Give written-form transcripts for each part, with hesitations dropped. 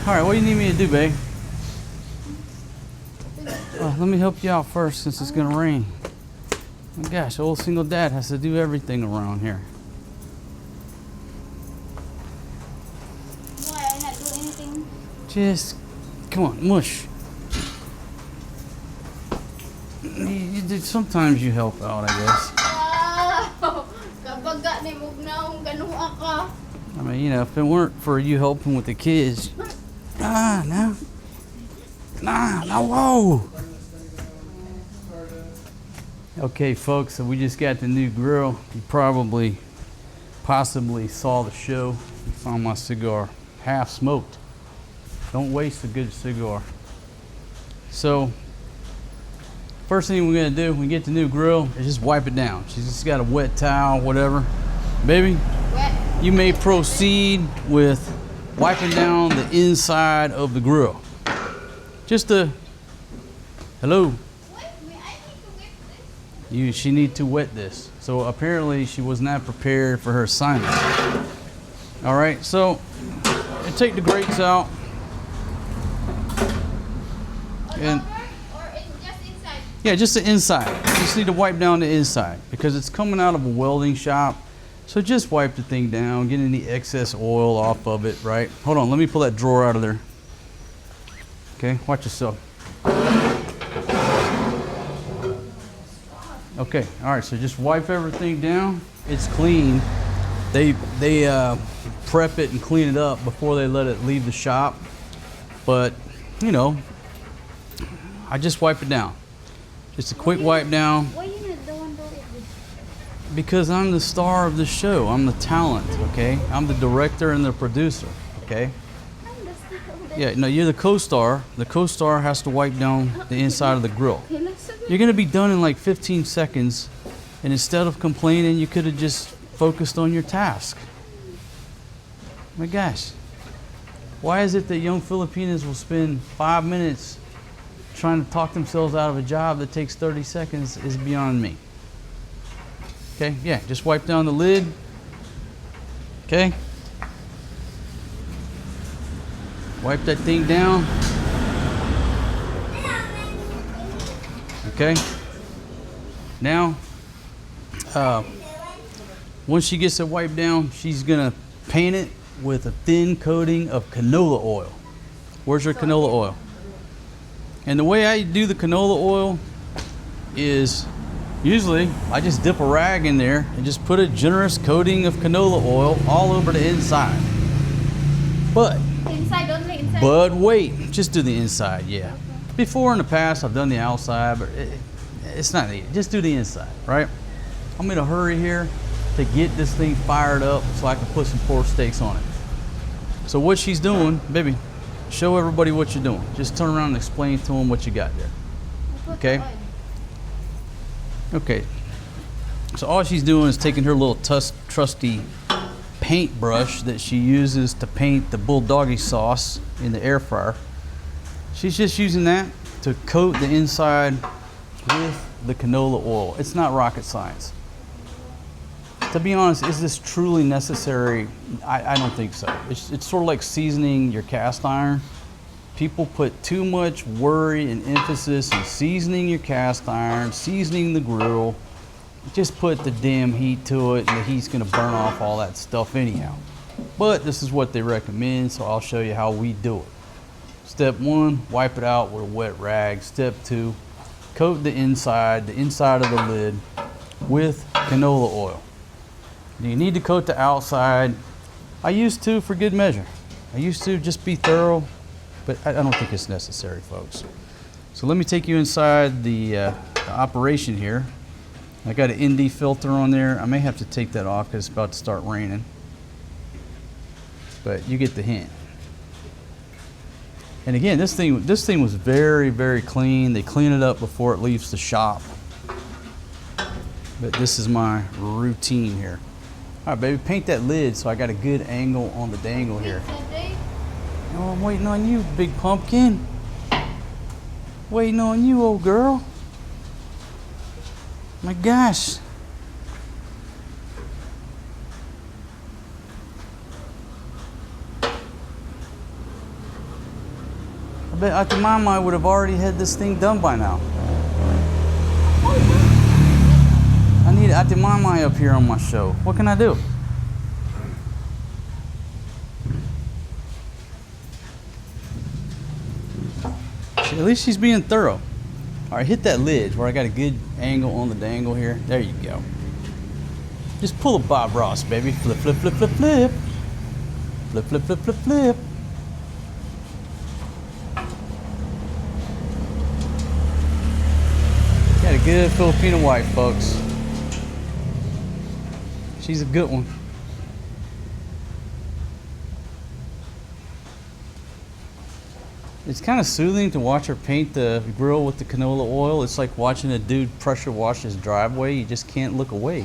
All right, what do you need me to do, babe? Let me help you out first since it's gonna rain. Oh my gosh, old single dad has to do everything around here. Why I not do anything? Just, come on, mush. Sometimes you help out, I guess. Wow! Kabaga ni mugnaong ganua ka. I mean, you know, if it weren't for you helping with the kids. Nah, whoa. Okay, folks, so we just got the new grill. You possibly saw the show. You found my cigar half smoked. Don't waste a good cigar. So, first thing we're gonna do when we get the new grill is just wipe it down. She's just got a wet towel, whatever. Baby, Wet. you may proceed with wiping down the inside of the grill. Just a, hello. She need to wet this. So apparently she was not prepared for her assignment. All right, so you take the grates out. And Just inside? yeah, just the inside. You just need to wipe down the inside because it's coming out of a welding shop. So just wipe the thing down, get any excess oil off of it, right? Hold on, let me pull that drawer out of there. Okay, watch yourself. Okay, all right, so just wipe everything down. It's clean. They prep it and clean it up before they let it leave the shop. But, you know, I just wipe it down. Just a quick wipe down. Why you not the one do it? Because I'm the star of the show. I'm the talent, okay? I'm the director and the producer, okay? Yeah, no, you're the co-star. The co-star has to wipe down the inside of the grill. You're gonna be done in like 15 seconds, and instead of complaining, you could have just focused on your task. My gosh, why is it that young Filipinas will spend 5 minutes trying to talk themselves out of a job that takes 30 seconds is beyond me. Okay, yeah, just wipe down the lid. Okay. Wipe that thing down. Okay. Now, once she gets it wiped down, she's gonna paint it with a thin coating of canola oil. Where's your canola oil? And the way I do the canola oil is usually I just dip a rag in there and just put a generous coating of canola oil all over the inside. But Inside only, inside. But wait, just do the inside, yeah. Before in the past, I've done the outside, but it's not needed. Just do the inside, right? I'm in a hurry here to get this thing fired up so I can put some pork steaks on it. So what she's doing, baby, show everybody what you're doing. Just turn around and explain to them what you got there. Okay? Okay. So all she's doing is taking her little trusty paintbrush that she uses to paint the bulldoggy sauce in the air fryer. She's just using that to coat the inside with the canola oil. It's not rocket science. To be honest, is this truly necessary? I don't think so. It's sort of like seasoning your cast iron. People put too much worry and emphasis in seasoning your cast iron, seasoning the grill. Just put the damn heat to it, and the heat's gonna burn off all that stuff anyhow. But this is what they recommend, so I'll show you how we do it. Step 1, wipe it out with a wet rag. Step 2, coat the inside of the lid with canola oil. You need to coat the outside. I used to for good measure. I used to just be thorough, but I don't think it's necessary, folks. So let me take you inside the operation here. I got an ND filter on there. I may have to take that off because it's about to start raining. But you get the hint. And again, this thing was very, very clean. They clean it up before it leaves the shop. But this is my routine here. All right, baby, paint that lid so I got a good angle on the dangle here. Oh, I'm waiting on you, big pumpkin. Waiting on you, old girl. My gosh. bet Auntie Mama would have already had this thing done by now. I need Auntie Mama up here on my show. What can I do? At least she's being thorough. All right, hit that lid where I got a good angle on the dangle here. There you go. Just pull a Bob Ross, baby. Flip, flip, flip, flip, flip. Flip, flip, flip, flip, flip. Got a good Filipino wife, folks. She's a good one. It's kind of soothing to watch her paint the grill with the canola oil. It's like watching a dude pressure wash his driveway. You just can't look away.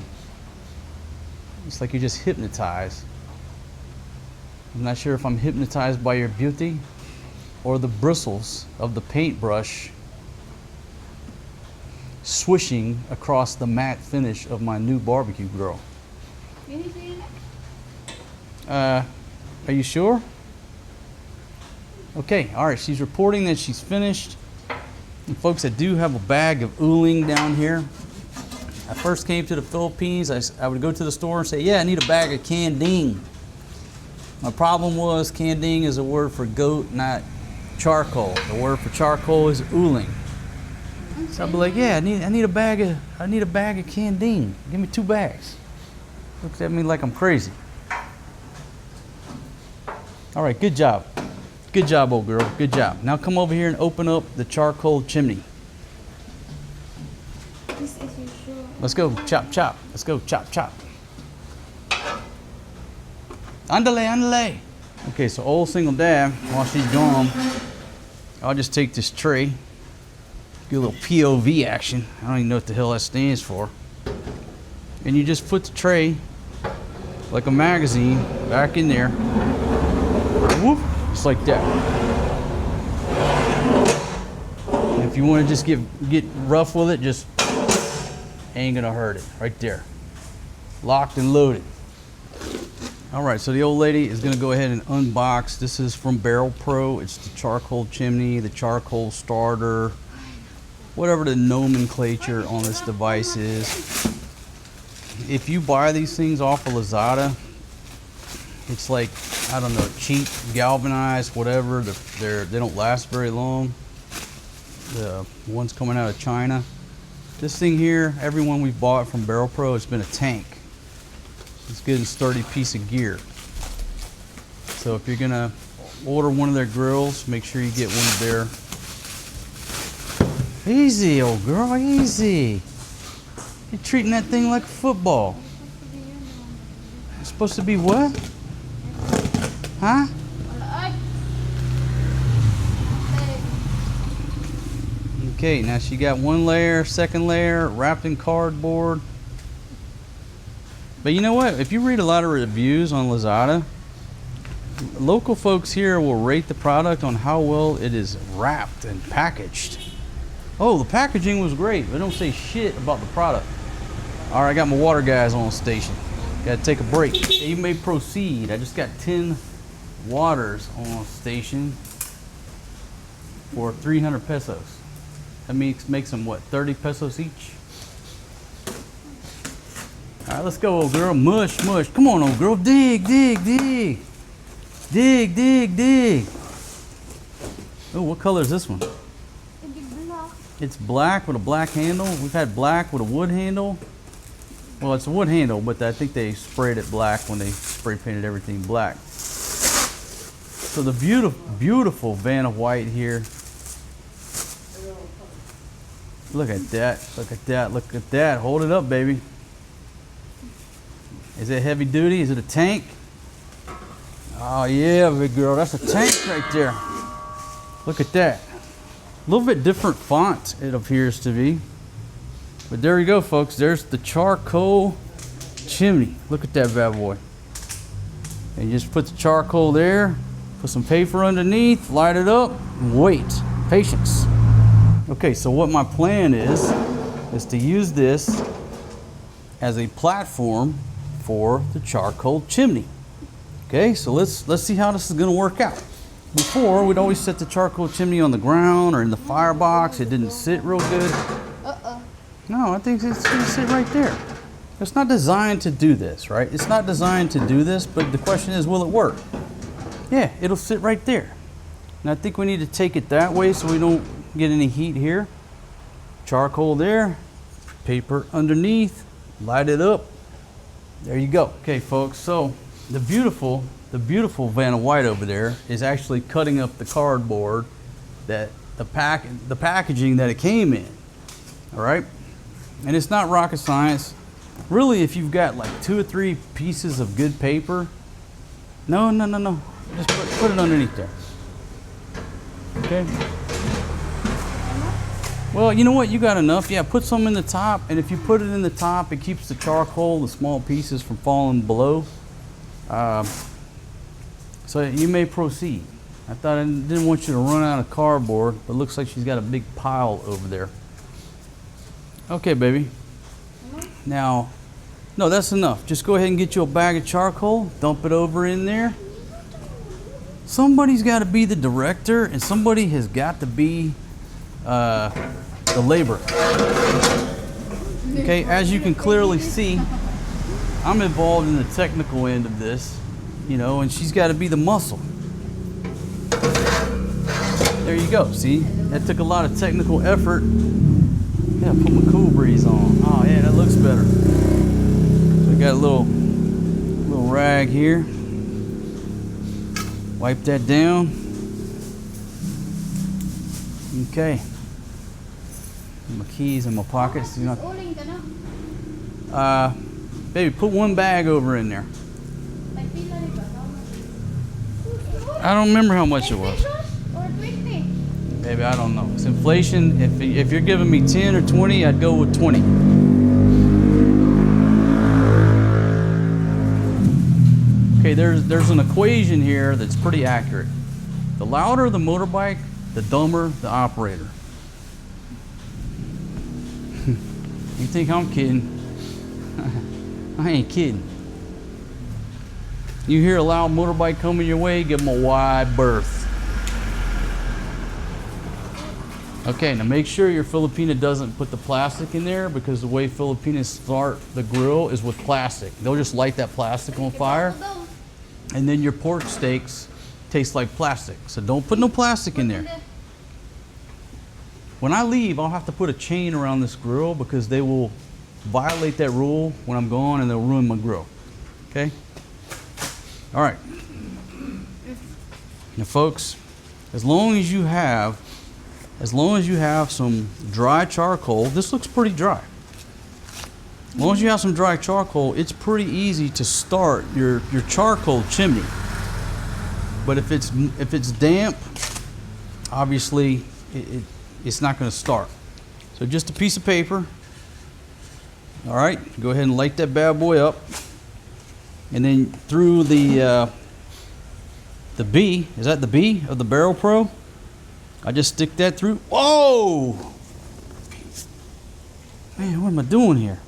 It's like you're just hypnotized. I'm not sure if I'm hypnotized by your beauty or the bristles of the paintbrush swishing across the matte finish of my new barbecue grill. Are you sure? Okay, all right, she's reporting that she's finished. And folks, I do have a bag of ooling down here. I first came to the Philippines, I would go to the store and say, yeah, I need a bag of canding. My problem was canding is a word for goat, not charcoal. The word for charcoal is ooling. So I'd be like, yeah, I need a bag of canding. Give me 2 bags. Looks at me like I'm crazy. All right, good job. Good job, old girl. Good job. Now come over here and open up the charcoal chimney. This is your shoe. Let's go. Chop, chop. Let's go. Chop, chop. Andale, andale. Okay, so old single dad, while she's gone, I'll just take this tray, do a little POV action. I don't even know what the hell that stands for. And you just put the tray, like a magazine, back in there. Whoop. Just like that. And if you want to just get rough with it, just ain't gonna hurt it. Right there. Locked and loaded. All right, so the old lady is gonna go ahead and unbox. This is from Barrel Pro. It's the charcoal chimney, the charcoal starter, whatever the nomenclature on this device is. If you buy these things off of Lazada, it's like, I don't know, cheap, galvanized, whatever. They don't last very long. The ones coming out of China. This thing here, every one we've bought from Barrel Pro, it's been a tank. It's a good and sturdy piece of gear. So if you're gonna order one of their grills, make sure you get one of their... Easy, old girl, easy. You're treating that thing like a football. It's supposed to be what? Huh? Okay, now she got 1 layer, 2nd layer, wrapped in cardboard. But you know what? If you read a lot of reviews on Lazada, local folks here will rate the product on how well it is wrapped and packaged. Oh, the packaging was great, but don't say shit about the product. All right, I got my water guys on station. Got to take a break. You may proceed. I just got 10 waters on station for 300 pesos. That makes them what, 30 pesos each? All right, let's go, old girl. Mush, mush. Come on, old girl. Dig, dig, dig. Dig, dig, dig. Oh, what color is this one? It's black with a black handle. We've had black with a wood handle. Well, it's a wood handle, but I think they sprayed it black when they spray painted everything black. So the beautiful, beautiful Vanna White here. Look at that, look at that, look at that. Hold it up, baby. Is it heavy duty? Is it a tank? Oh yeah, big girl, that's a tank right there. Look at that. A little bit different font, it appears to be. But there you go, folks. There's the charcoal chimney. Look at that bad boy. And you just put the charcoal there, put some paper underneath, light it up, and wait. Patience. Okay, so what my plan is to use this as a platform for the charcoal chimney. Okay, so let's see how this is gonna work out. before we'd always set the charcoal chimney on the ground or in the firebox. It didn't sit real good. No, I think it's gonna sit right there. It's not designed to do this, right? It's not designed to do this, but the question is, will it work? Yeah, it'll sit right there. And I think we need to take it that way so we don't get any heat here. Charcoal there, paper underneath, light it up. There you go. Okay, folks, so the beautiful Vanna White over there is actually cutting up the cardboard that the packaging that it came in. All right? And it's not rocket science. Really, if you've got like 2 or 3 pieces of good paper, no. Just put it underneath there. Okay? Well, you know what? You got enough. Yeah, put some in the top. And if you put it in the top, it keeps the charcoal, the small pieces, from falling below. So you may proceed. I didn't want you to run out of cardboard, but it looks like she's got a big pile over there. Okay, baby. Now, no, that's enough. Just go ahead and get you a bag of charcoal, dump it over in there. Somebody's got to be the director, and somebody has got to be the laborer. Okay, as you can clearly see, I'm involved in the technical end of this, you know, and she's got to be the muscle. There you go. See, that took a lot of technical effort. Yeah, put my Cool Breeze on. Oh yeah, that looks better. So we got a little rag here. Wipe that down. Okay. My keys in my pockets. You know. Baby, put one bag over in there. I don't remember how much it was. Baby, I don't know. It's inflation. If you're giving me 10 or 20, I'd go with 20. Okay, there's an equation here that's pretty accurate. The louder the motorbike, the dumber the operator. You think I'm kidding? I ain't kidding. You hear a loud motorbike coming your way, give them a wide berth. Okay, now make sure your Filipina doesn't put the plastic in there, because the way Filipinas start the grill is with plastic. They'll just light that plastic on fire, and then your pork steaks taste like plastic. So don't put no plastic in there. When I leave, I'll have to put a chain around this grill, because they will violate that rule when I'm gone, and they'll ruin my grill. Okay? All right. Now, folks, as long as you have some dry charcoal, this looks pretty dry. As long as you have some dry charcoal, it's pretty easy to start your charcoal chimney. But if it's damp, obviously it's not going to start. So just a piece of paper. All right, go ahead and light that bad boy up, and then through the B, is that the B of the Barrel Pro? I just stick that through. Whoa! Man, what am I doing here?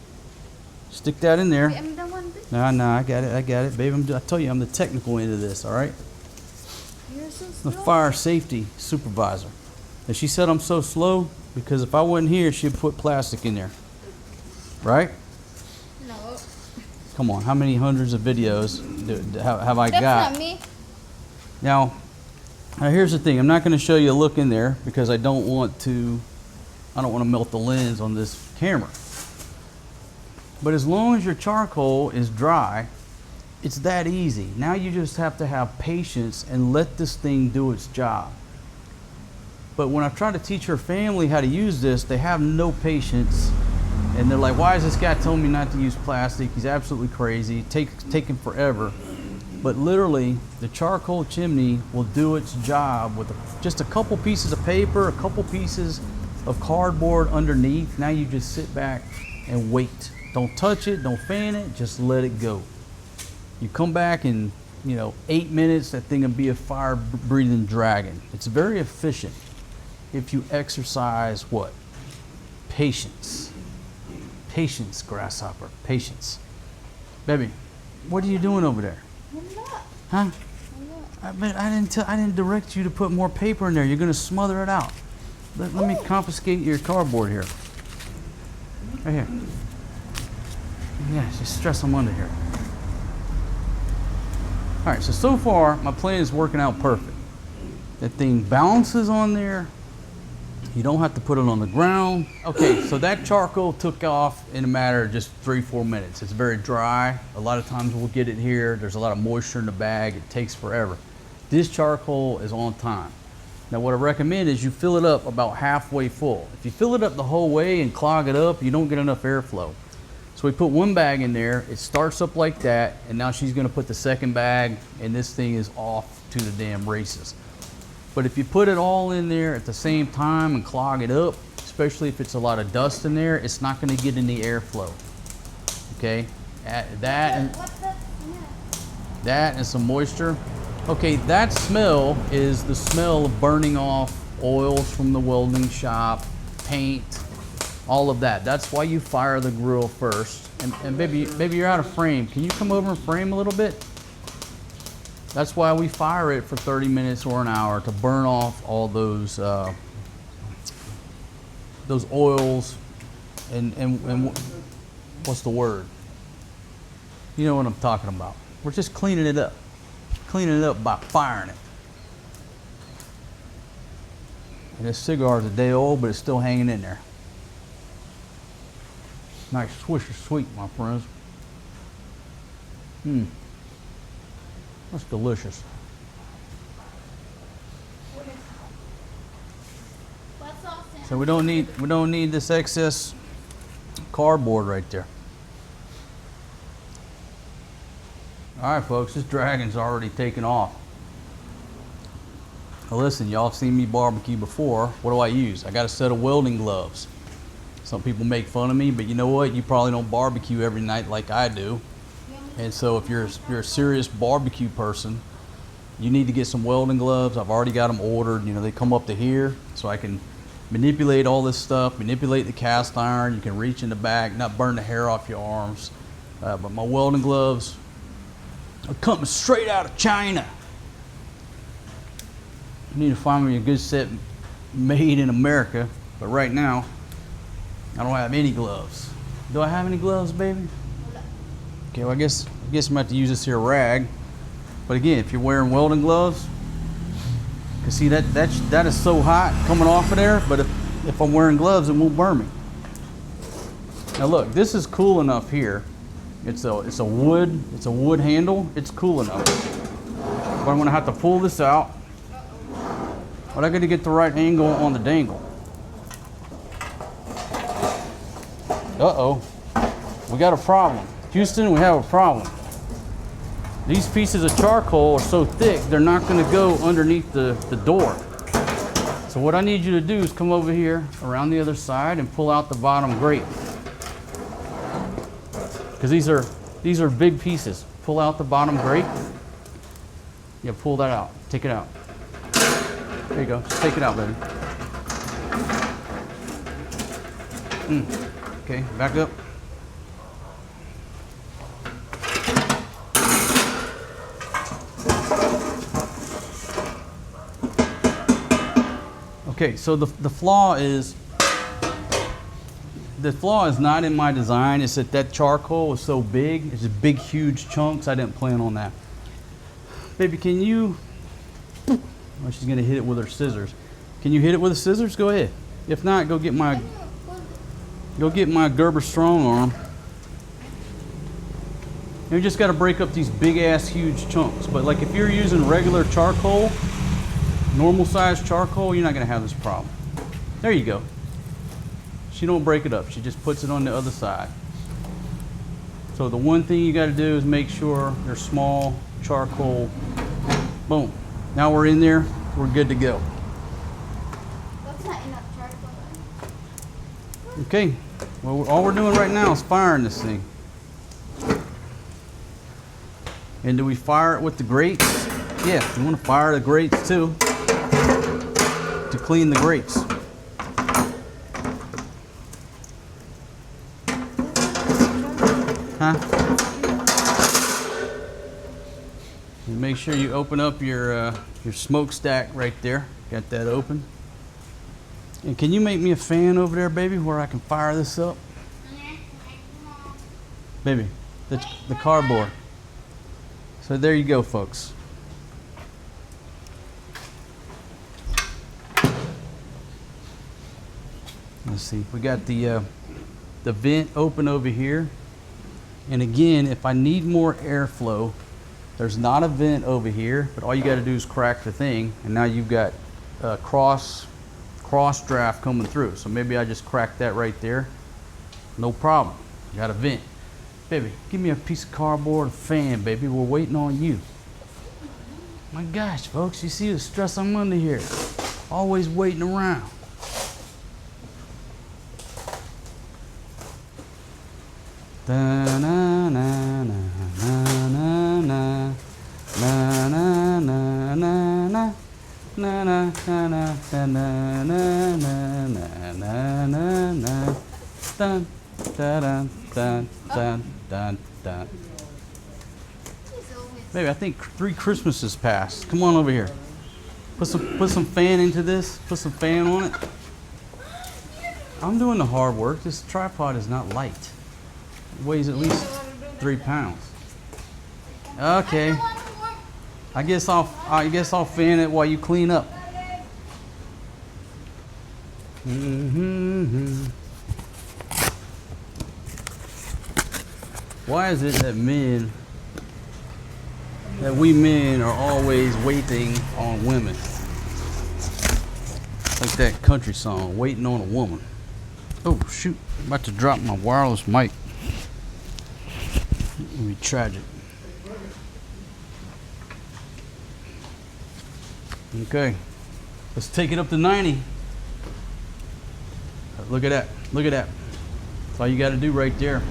Stick that in there. No, I got it, baby. I tell you, I'm the technical end of this, all right? You're so The slow. fire safety supervisor. And she said I'm so slow because if I wasn't here, she'd put plastic in there. Right? No. Come on, how many hundreds of videos have I got? That's not me. Now, here's the thing. I'm not going to show you a look in there because I don't want to melt the lens on this camera. But as long as your charcoal is dry, it's that easy. Now you just have to have patience and let this thing do its job. But when I try to teach her family how to use this, they have no patience. And they're like, why is this guy telling me not to use plastic? He's absolutely crazy. Taking forever. But literally, the charcoal chimney will do its job with just a couple pieces of paper, a couple pieces of cardboard underneath. Now you just sit back and wait. Don't touch it, don't fan it, just let it go. You come back in, 8 minutes, that thing will be a fire-breathing dragon. It's very efficient if you exercise what? Patience. Patience, grasshopper, patience. Baby, what are you doing over there? I'm not. Huh? I didn't direct you to put more paper in there. You're gonna smother it out. Let me confiscate your cardboard here. Right here. Yeah, just stress them under here. All right, so far my plan is working out perfect. That thing balances on there. You don't have to put it on the ground. Okay, so that charcoal took off in a matter of just 3-4 minutes. It's very dry. A lot of times we'll get it here. There's a lot of moisture in the bag. It takes forever. This charcoal is on time. Now what I recommend is you fill it up about halfway full. If you fill it up the whole way and clog it up, you don't get enough airflow. So we put one bag in there, it starts up like that, and now she's gonna put the second bag, and this thing is off to the damn races. But if you put it all in there at the same time and clog it up, especially if it's a lot of dust in there, it's not gonna get any airflow. Okay, that and some moisture. Okay, that smell is the smell of burning off oils from the welding shop, paint, all of that. That's why you fire the grill first. And baby, you're out of frame. Can you come over and frame a little bit? That's why we fire it for 30 minutes or an hour, to burn off all those oils and what's the word? You know what I'm talking about. We're just cleaning it up. Cleaning it up by firing it. And this cigar is a day old, but it's still hanging in there. Nice swisher sweet, my friends. That's delicious. So we don't need this excess cardboard right there. All right, folks, this dragon's already taken off. Now listen, y'all have seen me barbecue before. What do I use? I got a set of welding gloves. Some people make fun of me, but you know what? You probably don't barbecue every night like I do. And so if you're a serious barbecue person, you need to get some welding gloves. I've already got them ordered. You know, they come up to here, so I can manipulate all this stuff, manipulate the cast iron. You can reach in the back, not burn the hair off your arms. But my welding gloves are coming straight out of China. I need to find me a good set made in America, but right now, I don't have any gloves. Do I have any gloves, baby? Okay, well, I guess I'm gonna have to use this here rag. But again, if you're wearing welding gloves, you can see that is so hot coming off of there, but if I'm wearing gloves, it won't burn me. Now look, this is cool enough here. It's a wood handle. It's cool enough. But I'm gonna have to pull this out. But I gotta get the right angle on the dangle. Uh-oh, we got a problem. Houston, we have a problem. These pieces of charcoal are so thick, they're not gonna go underneath the door. So what I need you to do is come over here around the other side and pull out the bottom grate. Because these are big pieces. Pull out the bottom grate. Yeah, pull that out, take it out. There you go, just take it out, baby. Okay, back up. Okay, so the flaw is not in my design. It's that charcoal is so big. It's just big, huge chunks. I didn't plan on that. Baby, can you? Oh, she's gonna hit it with her scissors. Can you hit it with the scissors? Go ahead. If not, go get my Gerber strong arm. You just got to break up these big ass huge chunks. But like if you're using regular charcoal, normal size charcoal, you're not going to have this problem. There you go. She don't break it up. She just puts it on the other side. So the one thing you got to do is make sure they're small charcoal. Boom. Now we're in there. We're good to go. That's not enough charcoal. Okay. Well, all we're doing right now is firing this thing. And do we fire it with the grates? Yeah, you want to fire the grates too, to clean the grates. Huh? make sure you open up your smokestack right there. Got that open. And can you make me a fan over there, baby, where I can fire this up? Baby, the cardboard. So there you go, folks. Let's see, we got the vent open over here. And again, if I need more airflow, there's not a vent over here, but all you got to do is crack the thing, and now you've got cross draft coming through. So maybe I just crack that right there. No problem. Got a vent. Baby, give me a piece of cardboard, a fan, baby. We're waiting on you. My gosh, folks, you see the stress I'm under here. Always waiting around. Da na na na na na na na na na na na na na na na na na na dun dun dun dun dun dun. Baby, I think 3 Christmases passed. Come on over here. Put some fan into this. Put some fan on it. I'm doing the hard work. This tripod is not light. It weighs at least 3 pounds. Okay. I guess I'll fan it while you clean up. Mm-hmm. Why is it that we men are always waiting on women? Like that country song, Waiting on a Woman. Oh shoot, I'm about to drop my wireless mic. It'll be tragic. Okay, let's take it up to 90. Look at that, look at that. That's all you got to do right there.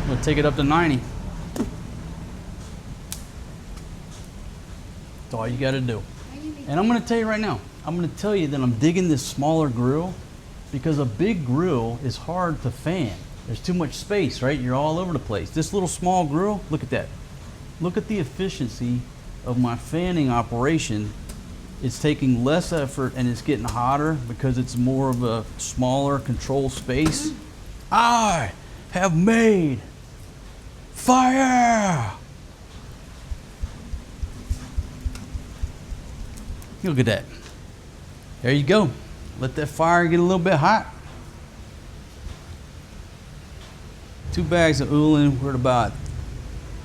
I'm gonna take it up to 90. That's all you got to do. And I'm gonna tell you right now, I'm gonna tell you that I'm digging this smaller grill because a big grill is hard to fan. There's too much space, right? You're all over the place. This little small grill, look at that. Look at the efficiency of my fanning operation. It's taking less effort and it's getting hotter because it's more of a smaller controlled space. I have made fire! Look at that. There you go. Let that fire get a little bit hot. 2 bags of Ulin, we're at about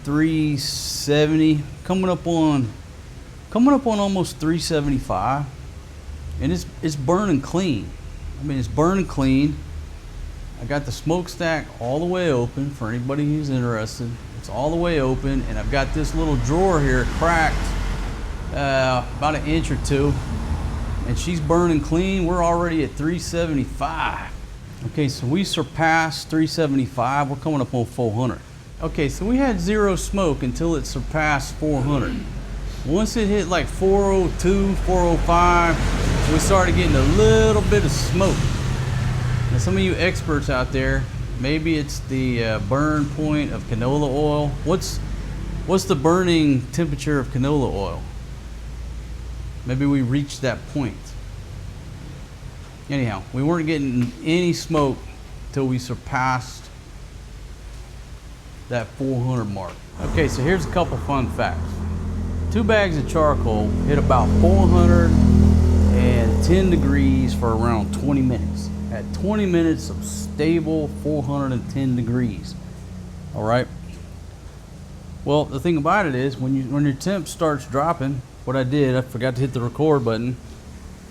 370, coming up on almost 375, and it's burning clean. I mean, it's burning clean. I got the smokestack all the way open for anybody who's interested. It's all the way open, and I've got this little drawer here cracked about 1 inch or 2, and she's burning clean. We're already at 375. Okay, so we surpassed 375. We're coming up on 400. Okay, so we had 0 smoke until it surpassed 400. Once it hit like 402, 405, we started getting a little bit of smoke. Now, some of you experts out there, maybe it's the burn point of canola oil. What's the burning temperature of canola oil? Maybe we reached that point. Anyhow, we weren't getting any smoke till we surpassed that 400 mark. Okay, so here's a couple fun facts. 2 bags of charcoal hit about 410 degrees for around 20 minutes. At 20 minutes of stable 410 degrees. All right. Well, the thing about it is when your temp starts dropping, what I did, I forgot to hit the record button.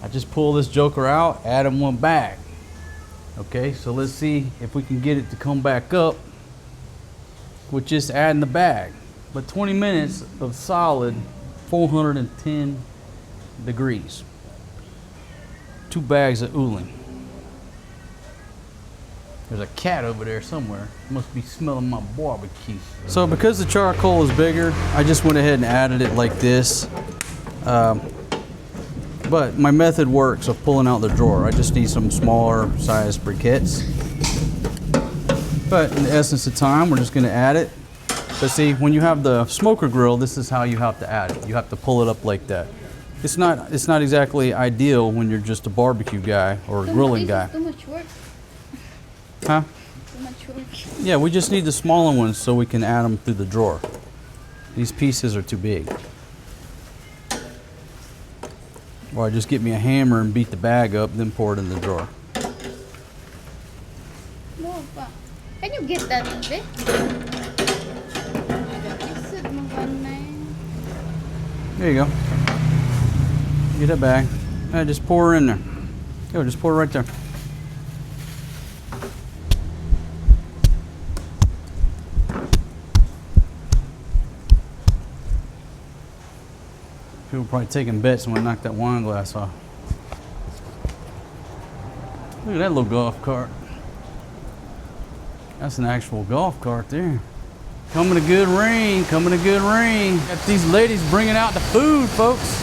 I just pull this joker out, add in 1 bag. Okay, so let's see if we can get it to come back up with just adding the bag. But 20 minutes of solid 410 degrees. 2 bags of Ulin. There's a cat over there somewhere. Must be smelling my barbecue. So because the charcoal is bigger, I just went ahead and added it like this. But my method works of pulling out the drawer. I just need some smaller size briquettes. But in the essence of time, we're just gonna add it. But see, when you have the smoker grill, this is how you have to add it. You have to pull it up like that. It's not exactly ideal when you're just a barbecue guy or a grilling guy. Too much work. Huh? Too much work. Yeah, we just need the smaller ones so we can add them through the drawer. These pieces are too big. Or I just get me a hammer and beat the bag up, then pour it in the drawer. No, pa. Can you get that, babe? There you go. Get that bag. Just pour it in there. Go, just pour it right there. People probably taking bets when I knock that wine glass off. Look at that little golf cart. That's an actual golf cart there. Coming a good rain, coming a good rain. Got these ladies bringing out the food, folks.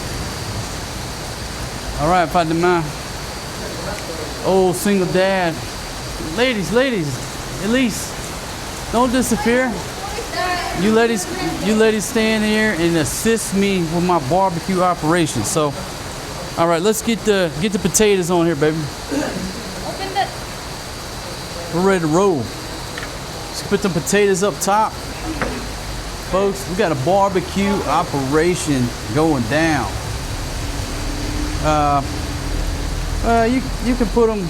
All right, Fatima. Old single dad. Ladies, Elise, don't disappear. You ladies stay in here and assist me with my barbecue operation. So, all right, let's get the potatoes on here, baby. Open that. We're ready to roll. Let's put some potatoes up top. Folks, we got a barbecue operation going down. You can put them,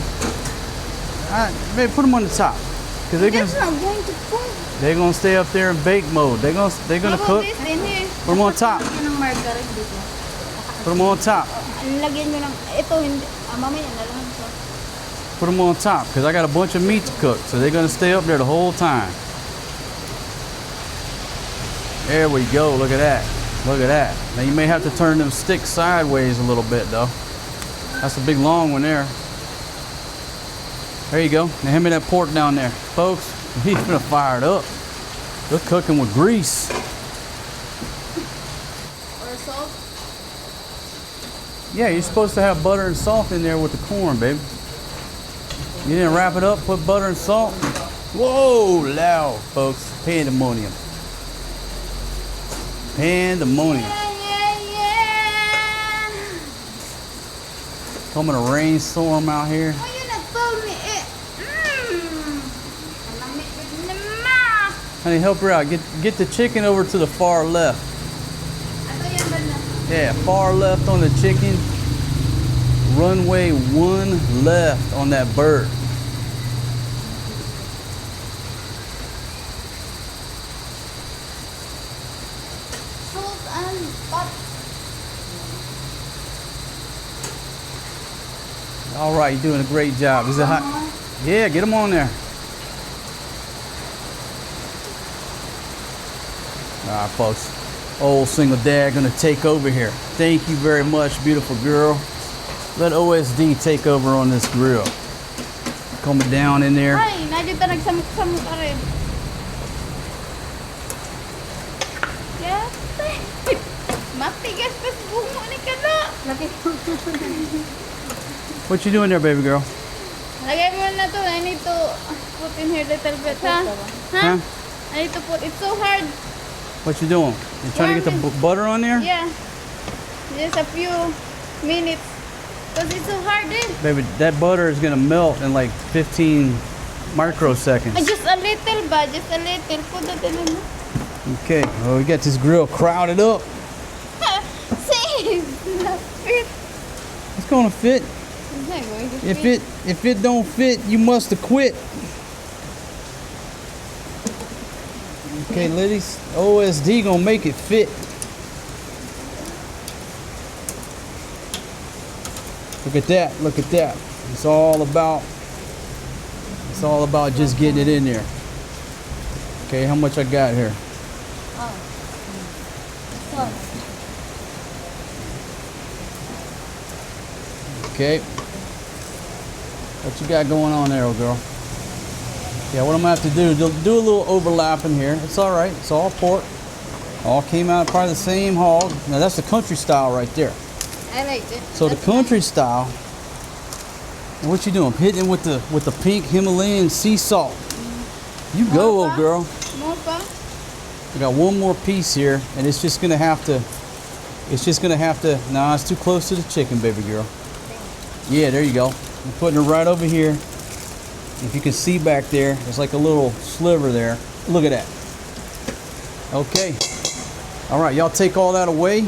maybe put them on the top, because That's not going to cook. they're gonna stay up there in bake mode. They're gonna How about cook. this in here? Put them on top. Lagyan ng margarine dito. Put them on top. Lagyan nyo ng, ito hindi, mamaya na lang ito. Put them on top, because I got a bunch of meat to cook, so they're gonna stay up there the whole time. There we go. Look at that. Look at that. Now you may have to turn them sticks sideways a little bit though. That's a big long one there. There you go. Now hand me that pork down there. Folks, he's gonna fire it up. They're cooking with grease. Or salt. Yeah, you're supposed to have butter and salt in there with the corn, baby. You didn't wrap it up, put butter and salt? Whoa, loud, folks. Pandemonium. Pandemonium. Yeah. Coming a rainstorm out here. Why you not told me it? Malamig naman. Honey, help her out. Get the chicken over to the far left. Ato yan ba na? Yeah, far left on the chicken. Runway 1 left on that bird. Salt and pop. All right, you're doing a great job. Is it hot? Yeah, get them on there. All right, folks. Old single dad gonna take over here. Thank you very much, beautiful girl. Let OSD take over on this grill. Coming down in there. Ay, nadito nagsamok-samok ka rin. Yes. Matigas pa sa bungo ni ka na. What you doing there, baby girl? Lagay mo na to. I need to put in here little bit, ha? Huh? I need to put, it's so hard. What you doing? You trying to get the butter on there? Yeah. Just a few minutes. Because it's so hard, eh? Baby, that butter is gonna melt in like 15 microseconds. Just a little ba? Just a little. Put that in there. Okay, well, we got this grill crowded up. See? It's not fit. It's gonna fit. It's not going to fit. If it don't fit, you must have quit. Okay, ladies, OSD gonna make it fit. Look at that, look at that. It's all about just getting it in there. Okay, how much I got here? Okay. What you got going on there, old girl? Yeah, what I'm gonna have to do a little overlapping here. It's all right, it's all pork. All came out probably the same hog. Now that's the country style right there. I like it. So the country style, what you doing? Hitting with the pink Himalayan sea salt. You go, old girl. More pa? I got one more piece here, and it's just gonna have to. Nah, it's too close to the chicken, baby girl. Yeah, there you go. I'm putting it right over here. If you can see back there, there's like a little sliver there. Look at that. Okay. All right, y'all take all that away.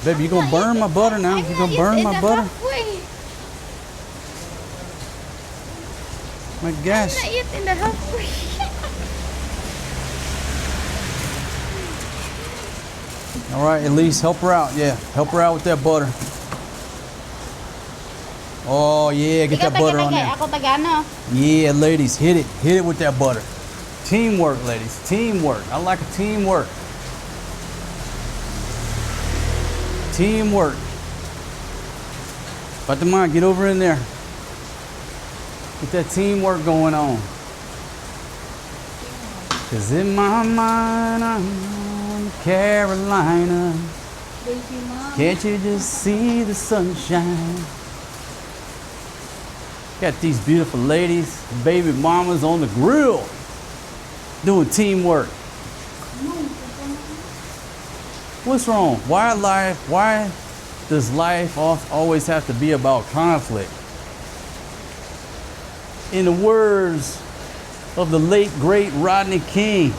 Baby, you gonna burn my butter now? You gonna burn my butter? My gosh. I'm not yet in the halfway. All right, at least help her out. Yeah, help her out with that butter. Oh yeah, get that butter on there. Ako taga-ano. Yeah, ladies, hit it with that butter. Teamwork, ladies, teamwork. I like a teamwork. Teamwork. Fatima, get over in there. Get that teamwork going on. Cause in my mind, I'm in Carolina. Can't you just see the sunshine? Got these beautiful ladies, baby mamas on the grill, doing teamwork. What's wrong? Why does life always have to be about conflict? In the words of the late, great Rodney King,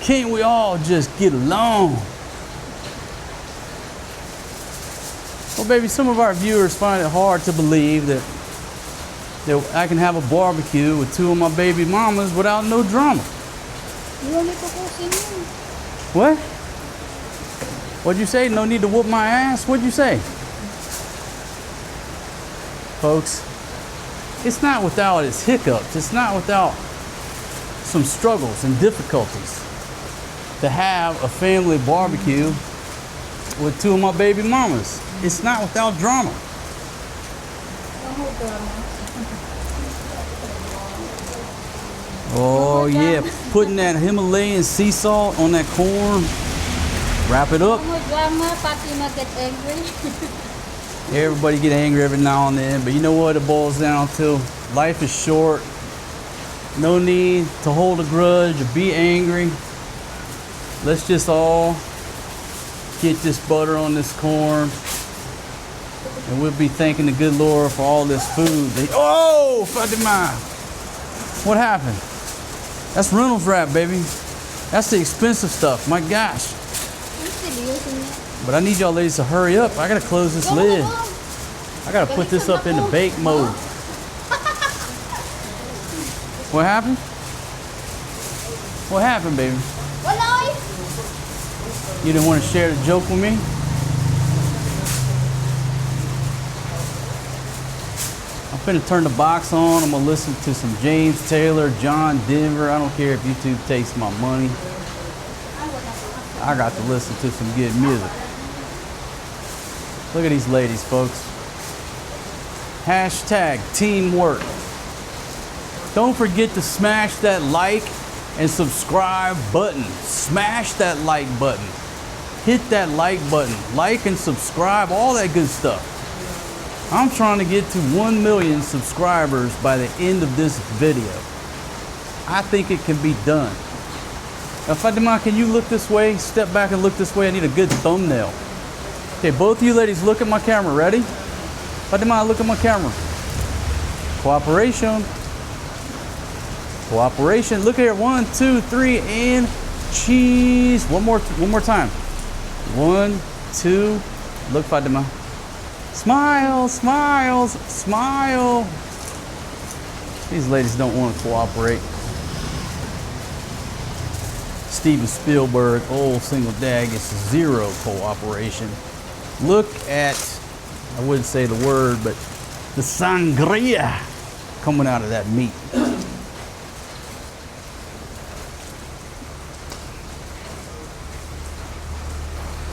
can't we all just get along? Well, baby, some of our viewers find it hard to believe that I can have a barbecue with two of my baby mamas without no drama. What? What'd you say? No need to whoop my ass? What'd you say? Folks, it's not without its hiccups. It's not without some struggles and difficulties to have a family barbecue with two of my baby mamas. It's not without drama. Oh yeah, putting that Himalayan sea salt on that corn. Wrap it up. Everybody get angry every now and then, but you know what it boils down to? Life is short. No need to hold a grudge or be angry. Let's just all get this butter on this corn, and we'll be thanking the good Lord for all this food. Oh, Fatima! What happened? That's Reynolds wrap, baby. That's the expensive stuff. My gosh. But I need y'all ladies to hurry up. I gotta close this lid. I gotta put this up into bake mode. What happened? What happened, baby? You didn't want to share the joke with me? I'm finna turn the box on. I'm gonna listen to some James Taylor, John Denver. I don't care if YouTube takes my money. I got to listen to some good music. Look at these ladies, folks. Hashtag teamwork. Don't forget to smash that like and subscribe button. Smash that like button. Hit that like button. Like and subscribe, all that good stuff. I'm trying to get to 1 million subscribers by the end of this video. I think it can be done. Now, Fatima, can you look this way? Step back and look this way. I need a good thumbnail. Okay, both of you ladies, look at my camera. Ready? Fatima, look at my camera. Cooperation. Cooperation. Look here. 1, 2, 3, and cheese. One more time. 1, 2. Look, Fatima. Smile, smiles, smile. These ladies don't want to cooperate. Steven Spielberg, old single dad, gets 0 cooperation. Look at, I wouldn't say the word, but the sangria coming out of that meat.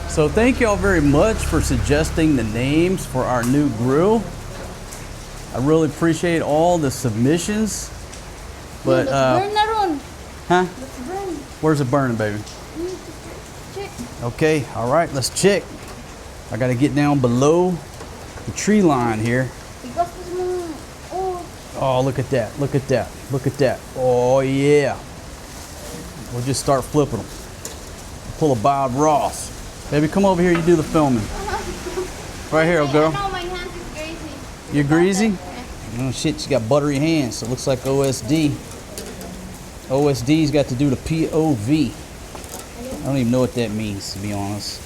So thank y'all very much for suggesting the names for our new grill. I really appreciate all the submissions. But huh? Where's it burning, baby? Okay, all right, let's check. I gotta get down below the tree line here. Oh, look at that, look at that, look at that. Oh yeah. We'll just start flipping them. Pull a Bob Ross. Baby, come over here, you do the filming. Right here, girl. No, my hands is greasy. You're greasy? Oh shit, she got buttery hands, so it looks like OSD. OSD's got to do the POV. I don't even know what that means, to be honest.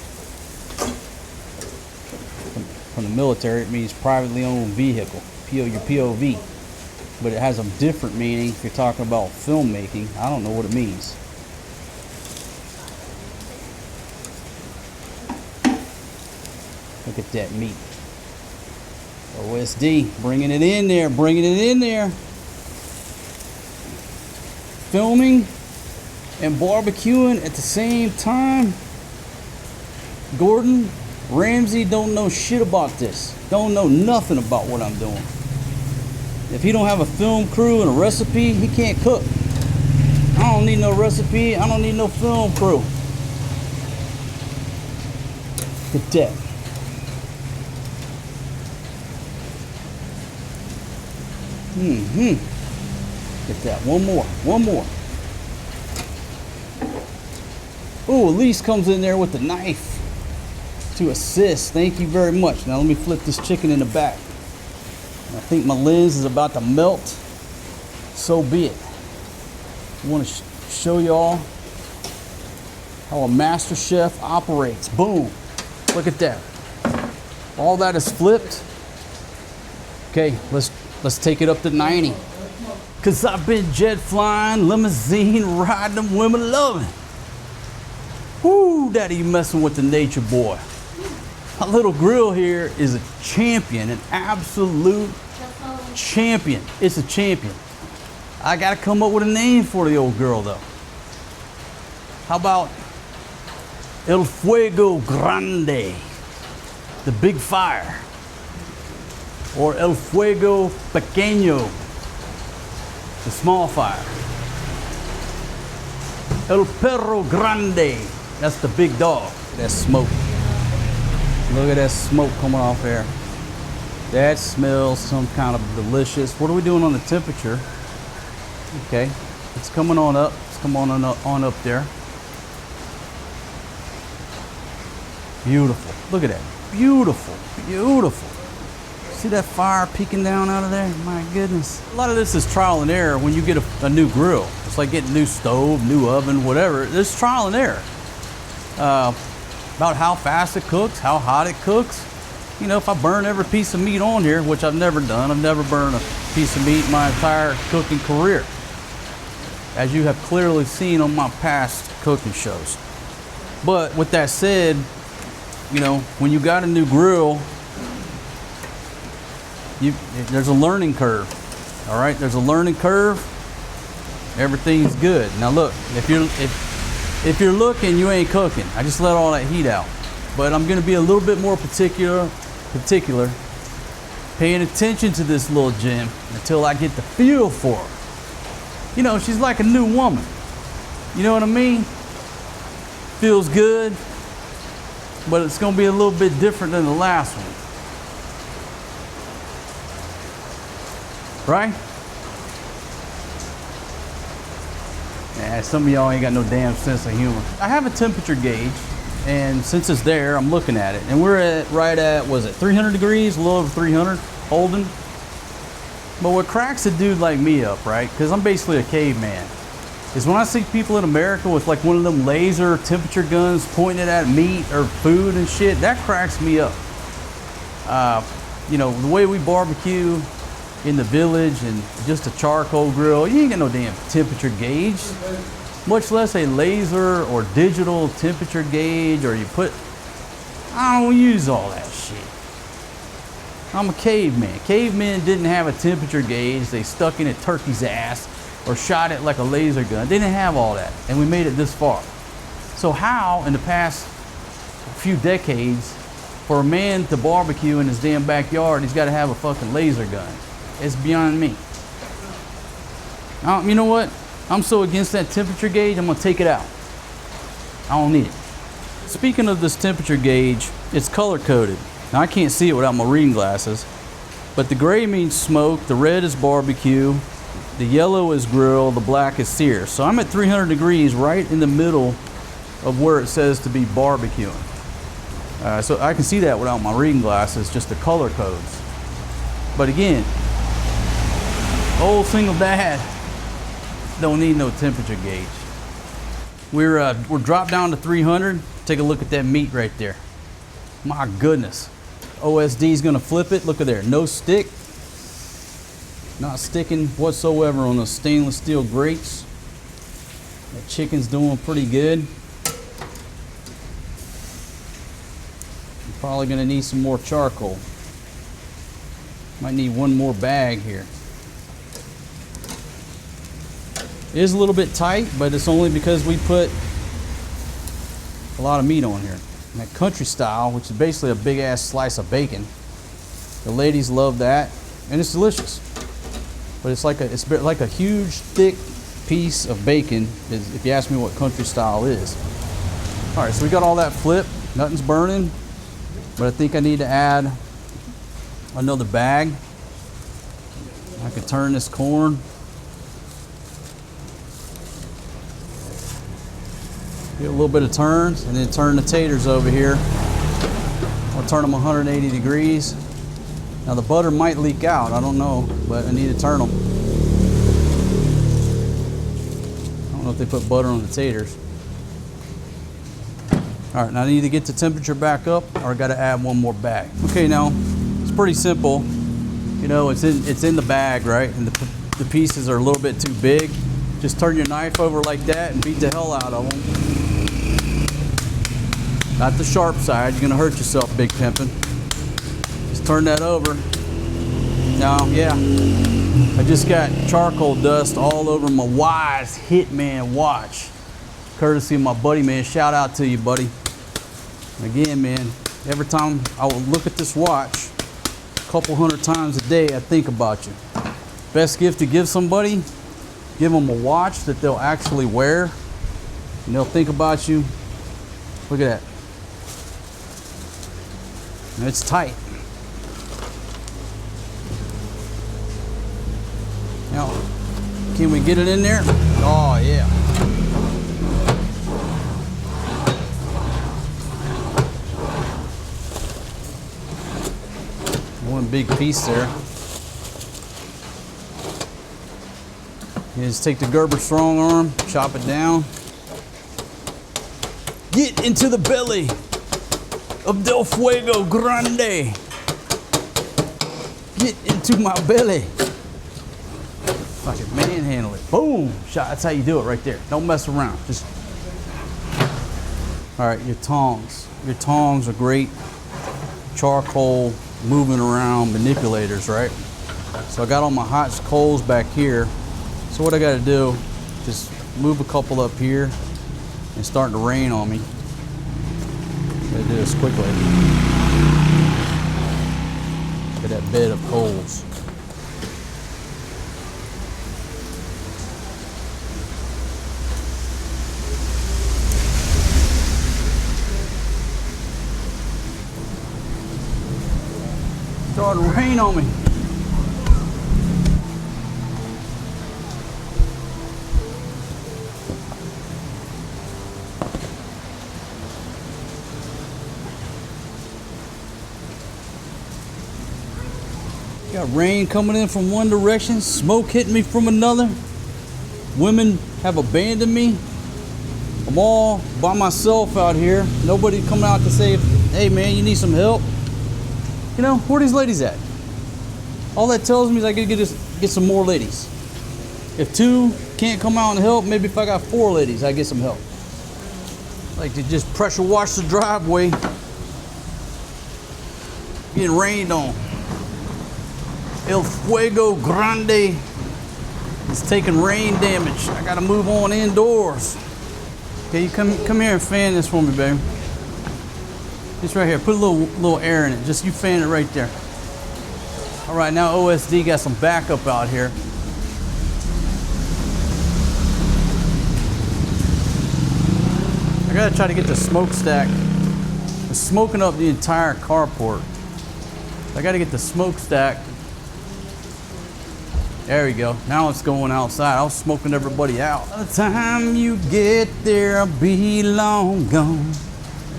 From the military, it means privately owned vehicle. Your POV. But it has a different meaning if you're talking about filmmaking. I don't know what it means. Look at that meat. OSD, bringing it in there, bringing it in there. Filming and barbecuing at the same time. Gordon Ramsay don't know shit about this. Don't know nothing about what I'm doing. If he don't have a film crew and a recipe, he can't cook. I don't need no recipe. I don't need no film crew. Look at that. Get that. One more. One more. Oh, Elise comes in there with the knife to assist. Thank you very much. Now let me flip this chicken in the back. I think my lens is about to melt. So be it. I want to show y'all how a master chef operates. Boom. Look at that. All that is flipped. Okay, let's take it up to 90. Cause I've been jet flying, limousine riding, them women loving. Whoo, daddy, you messing with the nature boy. My little grill here is a champion, an absolute champion. It's a champion. I gotta come up with a name for the old girl though. How about El Fuego Grande, the big fire, or El Fuego Pequeño, the small fire. El Perro Grande, that's the big dog. That smoke. Look at that smoke coming off there. That smells some kind of delicious. What are we doing on the temperature? Okay, it's coming on up. It's coming on up there. Beautiful. Look at that. Beautiful. Beautiful. See that fire peeking down out of there? My goodness. A lot of this is trial and error when you get a new grill. It's like getting a new stove, new oven, whatever. There's trial and error. About how fast it cooks, how hot it cooks. You know, if I burn every piece of meat on here, which I've never done, I've never burned a piece of meat in my entire cooking career, as you have clearly seen on my past cooking shows. But with that said, you know, when you got a new grill, there's a learning curve. All right, there's a learning curve. Everything's good. Now look, if you're looking, you ain't cooking. I just let all that heat out. But I'm gonna be a little bit more particular, paying attention to this little gem until I get the feel for her. You know, she's like a new woman. You know what I mean? Feels good, but it's gonna be a little bit different than the last one. Right? Yeah, some of y'all ain't got no damn sense of humor. I have a temperature gauge, and since it's there, I'm looking at it. And we're right at, was it 300 degrees? A little over 300, holding. But what cracks a dude like me up, right? Because I'm basically a caveman, is when I see people in America with like one of them laser temperature guns pointing at meat or food and shit, that cracks me up. You know, the way we barbecue in the village and just a charcoal grill, you ain't got no damn temperature gauge, much less a laser or digital temperature gauge, or I don't use all that shit. I'm a caveman. Cavemen didn't have a temperature gauge. They stuck in a turkey's ass or shot it like a laser gun. They didn't have all that, and we made it this far. So how, in the past few decades, for a man to barbecue in his damn backyard, he's got to have a fucking laser gun? It's beyond me. You know what? I'm so against that temperature gauge, I'm gonna take it out. I don't need it. Speaking of this temperature gauge, it's color coded. Now I can't see it without my reading glasses, but the gray means smoke, the red is barbecue, The yellow is grill, the black is sear. So I'm at 300 degrees right in the middle of where it says to be barbecuing. So I can see that without my reading glasses, just the color codes. But again, old single dad don't need no temperature gauge. We're dropped down to 300. Take a look at that meat right there. My goodness. OSD's gonna flip it. Look at there, no stick. Not sticking whatsoever on those stainless steel grates. That chicken's doing pretty good. I'm probably gonna need some more charcoal. Might need one more bag here. It is a little bit tight, but it's only because we put a lot of meat on here. And that country style, which is basically a big ass slice of bacon. The ladies love that, and it's delicious. But it's like a huge thick piece of bacon, if you ask me what country style is. All right, so we got all that flipped. Nothing's burning, but I think I need to add another bag. I could turn this corn. Get a little bit of turns, and then turn the taters over here. I'll turn them 180 degrees. Now the butter might leak out, I don't know, but I need to turn them. I don't know if they put butter on the taters. All right, now I need to get the temperature back up, or I gotta add one more bag. Okay, now it's pretty simple. You know, it's in the bag, right? And the pieces are a little bit too big. Just turn your knife over like that and beat the hell out of them. Not the sharp side, you're gonna hurt yourself, big pimpin'. Just turn that over. Now, yeah, I just got charcoal dust all over my Wise Hitman watch. Courtesy of my buddy, man. Shout out to you, buddy. Again, man, every time I will look at this watch, a couple hundred times a day, I think about you. Best gift to give somebody, give them a watch that they'll actually wear, and they'll think about you. Look at that. And it's tight. Now, can we get it in there? Oh, yeah. One big piece there. You just take the Gerber strong arm, chop it down. Get into the belly of Del Fuego Grande. Get into my belly. Fucking manhandle it. Boom! Shot. That's how you do it right there. Don't mess around. Just. All right, your tongs. Your tongs are great charcoal moving around manipulators, right? So I got all my hot coals back here. So what I got to do, just move a couple up here, and it's starting to rain on me. I'm gonna do this quickly. Look at that bed of coals. Starting to rain on me. Got rain coming in from one direction, smoke hitting me from another. Women have abandoned me. I'm all by myself out here. Nobody coming out to say, hey man, you need some help. You know, where are these ladies at? All that tells me is I gotta get some more ladies. If two can't come out and help, maybe if I got four ladies, I get some help. Like to just pressure wash the driveway. Getting rained on. El Fuego Grande is taking rain damage. I gotta move on indoors. Okay, you come here and fan this for me, baby. Just right here, put a little air in it. Just you fan it right there. All right, now OSD got some backup out here. I gotta try to get the smokestack. It's smoking up the entire carport. I gotta get the smokestack There we go. Now it's going outside. I was smoking everybody out. By the time you get there, I'll be long gone.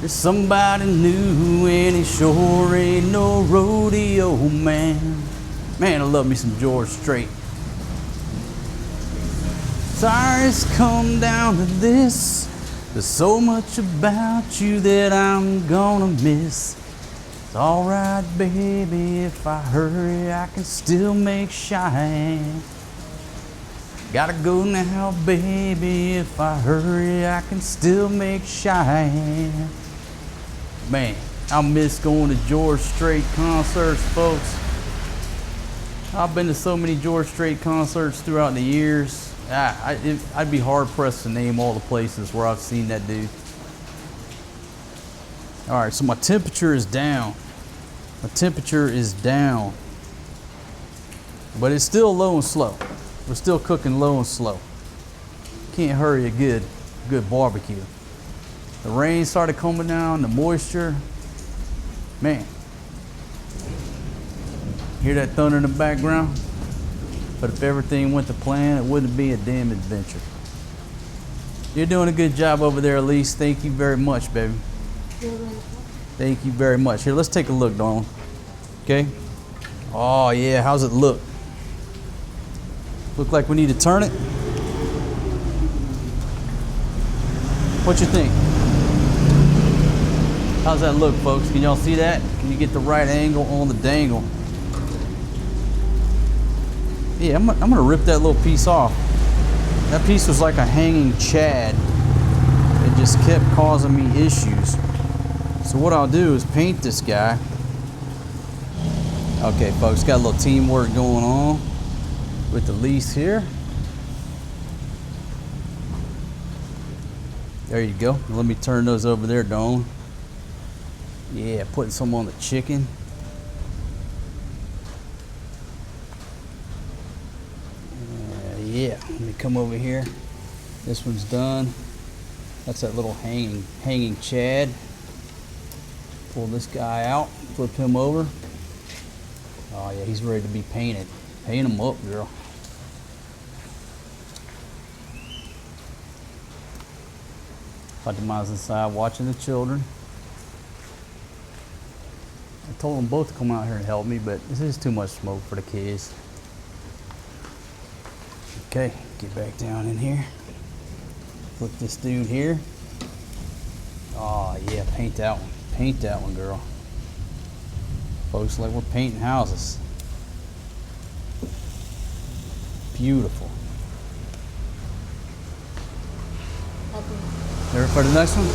There's somebody new and he sure ain't no rodeo man. Man, I love me some George Strait. Sorry it's come down to this. There's so much about you that I'm gonna miss. It's alright, baby, if I hurry, I can still make shine. Gotta go now, baby, if I hurry, I can still make shine. Man, I miss going to George Strait concerts, folks. I've been to so many George Strait concerts throughout the years. I'd be hard pressed to name all the places where I've seen that dude. All right, so my temperature is down. My temperature is down. But it's still low and slow. We're still cooking low and slow. Can't hurry a good barbecue. The rain started coming down, the moisture. Man. Hear that thunder in the background? But if everything went to plan, it wouldn't be a damn adventure. You're doing a good job over there, Elise. Thank you very much, baby. Thank you very much. Here, let's take a look, Dawn. Okay? Oh, yeah. How's it look? Look like we need to turn it? What you think? How's that look, folks? Can y'all see that? Can you get the right angle on the dangle? Yeah, I'm gonna rip that little piece off. That piece was like a hanging chad. It just kept causing me issues. So what I'll do is paint this guy. Okay, folks, got a little teamwork going on with the lease here. There you go. Let me turn those over there, Dawn. Yeah, putting some on the chicken. Yeah, let me come over here. This one's done. That's that little hanging chad. Pull this guy out, flip him over. Oh yeah, he's ready to be painted. Paint him up, girl. Fatima's inside watching the children. I told them both to come out here and help me, but this is too much smoke for the kids. Okay, get back down in here. Flip this dude here. Oh yeah, paint that one. Paint that one, girl. Folks, like we're painting houses. Beautiful. Ready for the next one?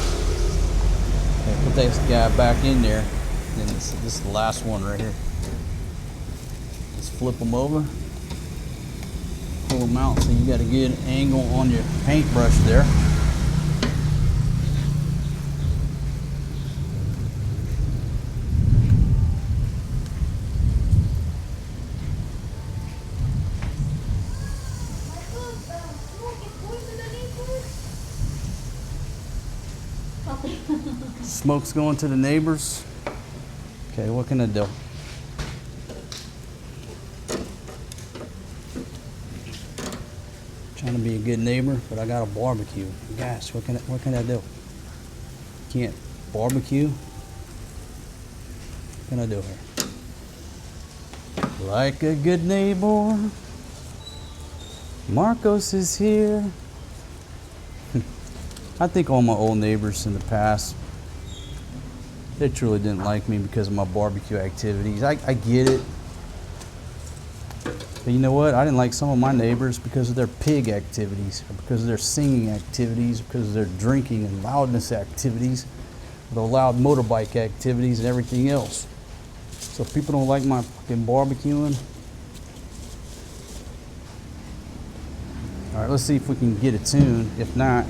Okay, put this guy back in there. Then this is the last one right here. Just flip them over. Pull them out so you got a good angle on your paintbrush there. Smoke's going to the neighbors. Okay, what can I do? Trying to be a good neighbor, but I got a barbecue. Gosh, what can I do? Can't barbecue? What can I do here? Like a good neighbor, Marcos is here. I think all my old neighbors in the past, they truly didn't like me because of my barbecue activities. I get it. But you know what? I didn't like some of my neighbors because of their pig activities, or because of their singing activities, because of their drinking and loudness activities, the loud motorbike activities and everything else. So if people don't like my fucking barbecuing. All right, let's see if we can get a tune. If not, I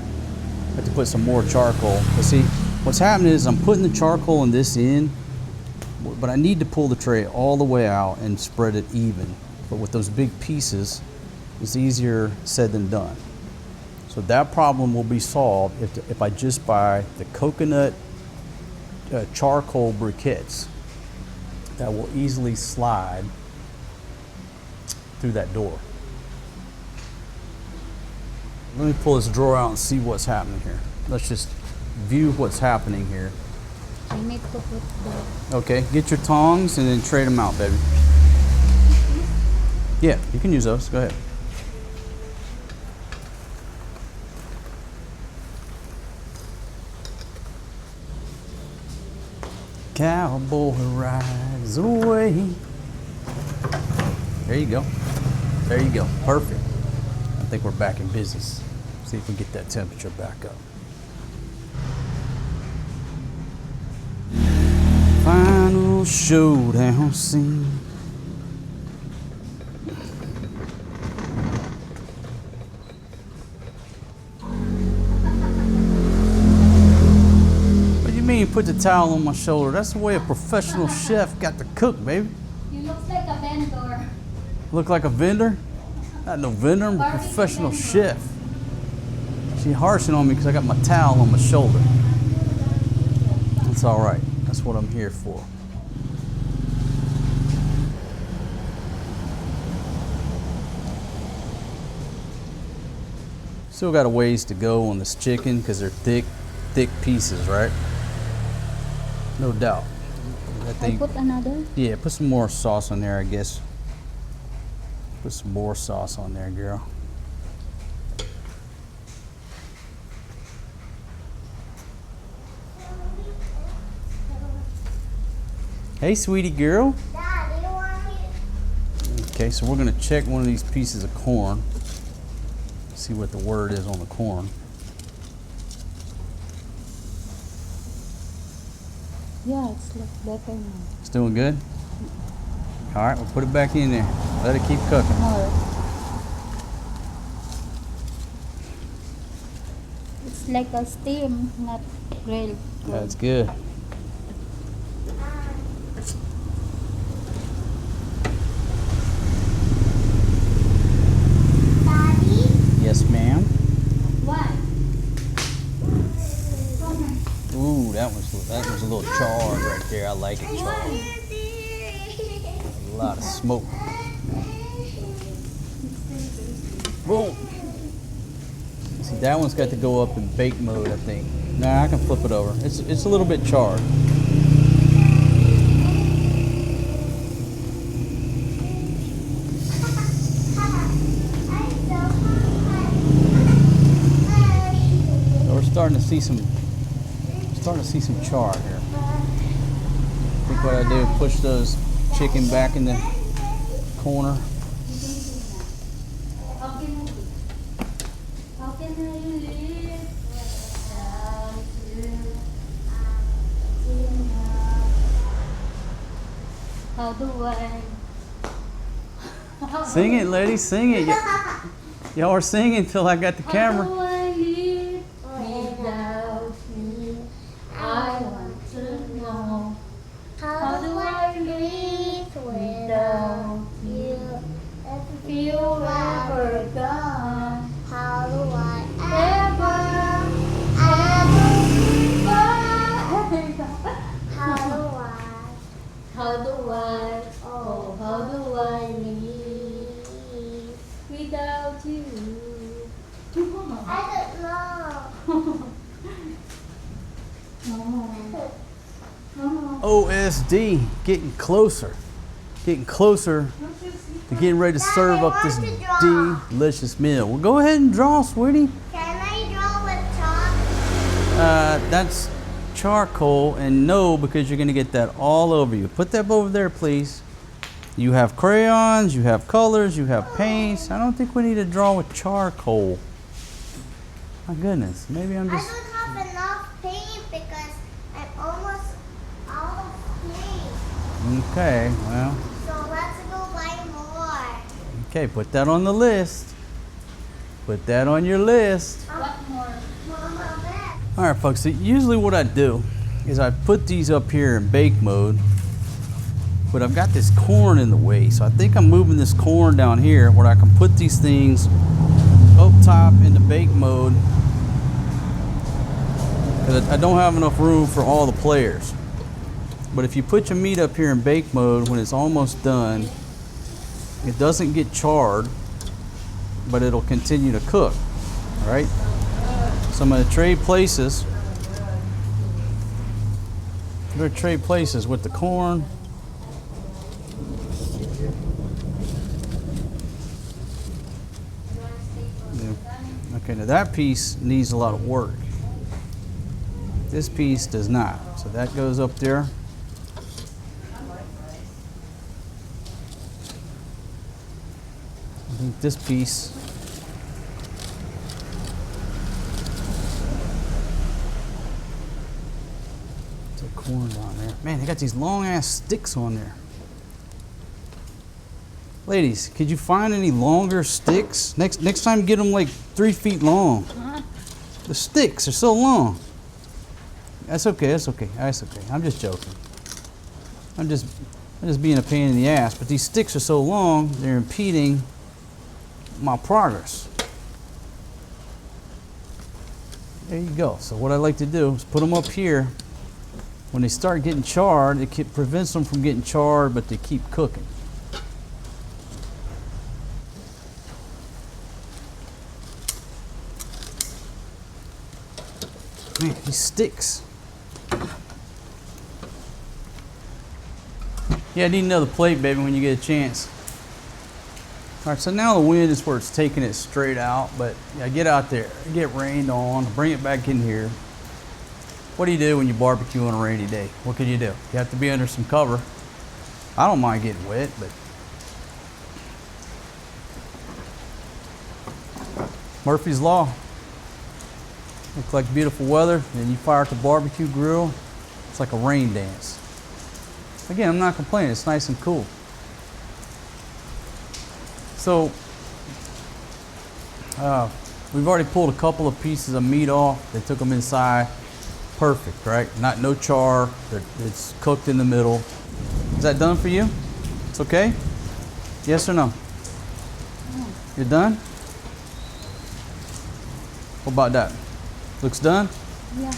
have to put some more charcoal. But see, what's happening is I'm putting the charcoal in this end, but I need to pull the tray all the way out and spread it even. But with those big pieces, it's easier said than done. So that problem will be solved if I just buy the coconut charcoal briquettes that will easily slide through that door. let me pull this drawer out and see what's happening here. Let's just view what's happening here. I need to put the... Okay, get your tongs and then trade them out, baby. Yeah, you can use those. Go ahead. Cowboy rides away. There you go. There you go. Perfect. I think we're back in business. See if we get that temperature back up. Final showdown scene. What do you mean put the towel on my shoulder? That's the way a professional chef got to cook, baby. You look like a vendor. Look like a vendor? Not no vendor, I'm a professional chef. She harshing on me because I got my towel on my shoulder. That's all right. That's what I'm here for. Still got a ways to go on this chicken because they're thick pieces, right? No doubt. I put another? Yeah, put some more sauce on there, I guess. Put some more sauce on there, girl. Hey, sweetie girl. Dad, do you want me to... Okay, so we're gonna check one of these pieces of corn. See what the word is on the corn. Yeah, it's like better now. It's doing good? All right, we'll put it back in there. Let it keep cooking. More. It's like a steam, not grilled. That's good. Daddy? Yes, ma'am. What? Ooh, that was a little charred right there. I like it charred. A lot of smoke. Boom. See, that one's got to go up in bake mode, I think. Nah, I can flip it over. It's a little bit charred. So we're starting to see some char here. I think what I do is push those chicken back in the corner. How can I live without you? How do I? Sing it, lady, sing it. Y'all are singing till I got the How camera. do I live without you? I want to know. How do I live without you? If you ever gone, how do I ever how do I live without you? I don't know. OSD, getting closer to getting ready to serve up this delicious meal. Well, go ahead and draw, sweetie. Can I draw with chalk? That's charcoal, and no, because you're gonna get that all over you. Put that over there, please. You have crayons, you have colors, you have paints. I don't think we need to draw with charcoal. My goodness, maybe I'm I just... don't have enough paint because I'm almost out of paint. Okay, well, So let's go buy more. okay, put that on the list. Put that on your list. What more? Mama, back. All right, folks, so usually what I do is I put these up here in bake mode, but I've got this corn in the way. So I think I'm moving this corn down here where I can put these things up top into bake mode, because I don't have enough room for all the players. But if you put your meat up here in bake mode, when it's almost done, it doesn't get charred, but it'll continue to cook. All right? So I'm going to trade places. I'm going to trade places with the corn. Yeah. Okay, now that piece needs a lot of work. This piece does not. So that goes up there. I think this piece corn down there. Man, they got these long ass sticks on there. Ladies, could you find any longer sticks? Next time get them like 3 feet long. The sticks are so long. That's okay, that's okay, that's okay. I'm just joking. I'm just being a pain in the ass, but these sticks are so long, they're impeding my progress. There you go. So what I like to do is put them up here. When they start getting charred, it prevents them from getting charred, but they keep cooking. Man, these sticks. Yeah, I need another plate, baby, when you get a chance. All right, so now the wind is where it's taking it straight out, but yeah, get out there, get rained on, bring it back in here. What do you do when you barbecue on a rainy day? What can you do? You have to be under some cover. I don't mind getting wet, but Murphy's Law. Looks like beautiful weather, then you fire up the barbecue grill. It's like a rain dance. Again, I'm not complaining. It's nice and cool. So, we've already pulled a couple of pieces of meat off. They took them inside. Perfect, right? No char. It's cooked in the middle. Is that done for you? It's okay? Yes or no? You're done? What about that? Looks done? Yeah.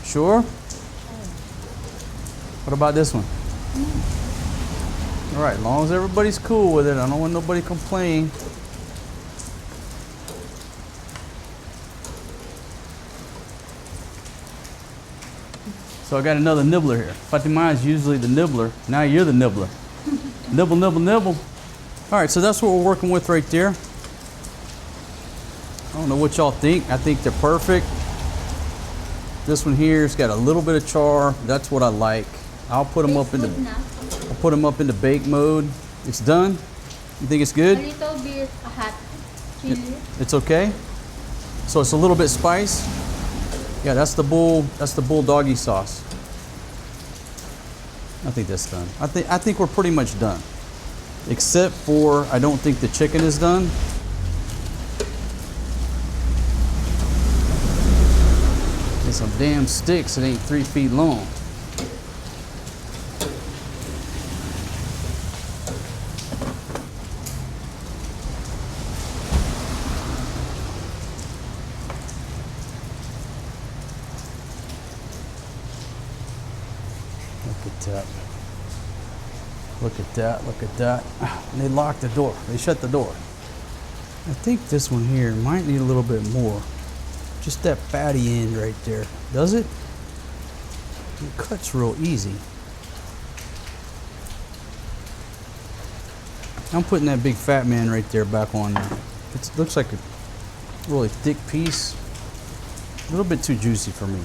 Sure? What about this one? All right, as long as everybody's cool with it, I don't want nobody complaining. So I got another nibbler here. Fatima is usually the nibbler. Now you're the nibbler. Nibble, nibble, nibble. All right, so that's what we're working with right there. I don't know what y'all think. I think they're perfect. This one here's got a little bit of char. That's what I like. I'll put them up into bake mode. It's done. You think it's good? A little bit hot chili. It's okay. So it's a little bit spice. Yeah, that's the bull doggy sauce. I think that's done. I think we're pretty much done. Except for I don't think the chicken is done. There's some damn sticks that ain't 3 feet long. Look at that, look at that. And they locked the door, they shut the door. I think this one here might need a little bit more. Just that fatty end right there. Does it? It cuts real easy. I'm putting that big fat man right there back on there. It looks like a really thick piece. A little bit too juicy for me.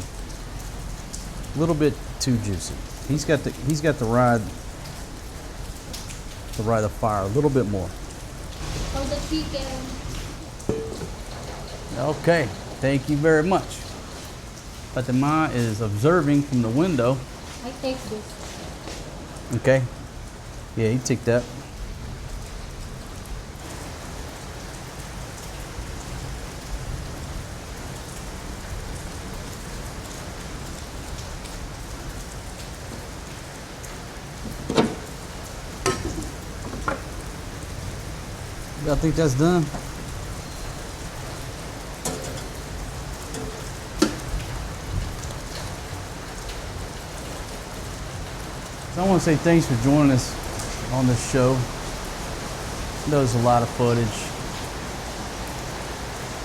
A little bit too juicy. He's got to ride the fire a little bit more. For the chicken. Okay, thank you very much. Fatima is observing from the window. I take this. Okay. Yeah, you take that. I think that's done. So I want to say thanks for joining us on this show. There's a lot of footage.